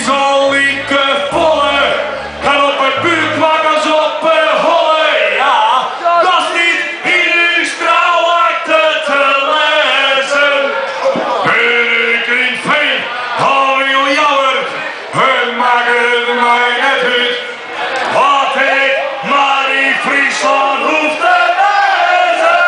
zal lieke volle, kan op het buurtwagens op holle, ja, dat is niet in uw straalakte te lezen. Ik in veen, hou je jammer, hun maken mij net uit, wat ik maar in Friesland hoef te lezen.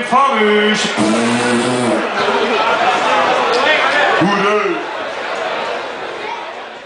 Famous.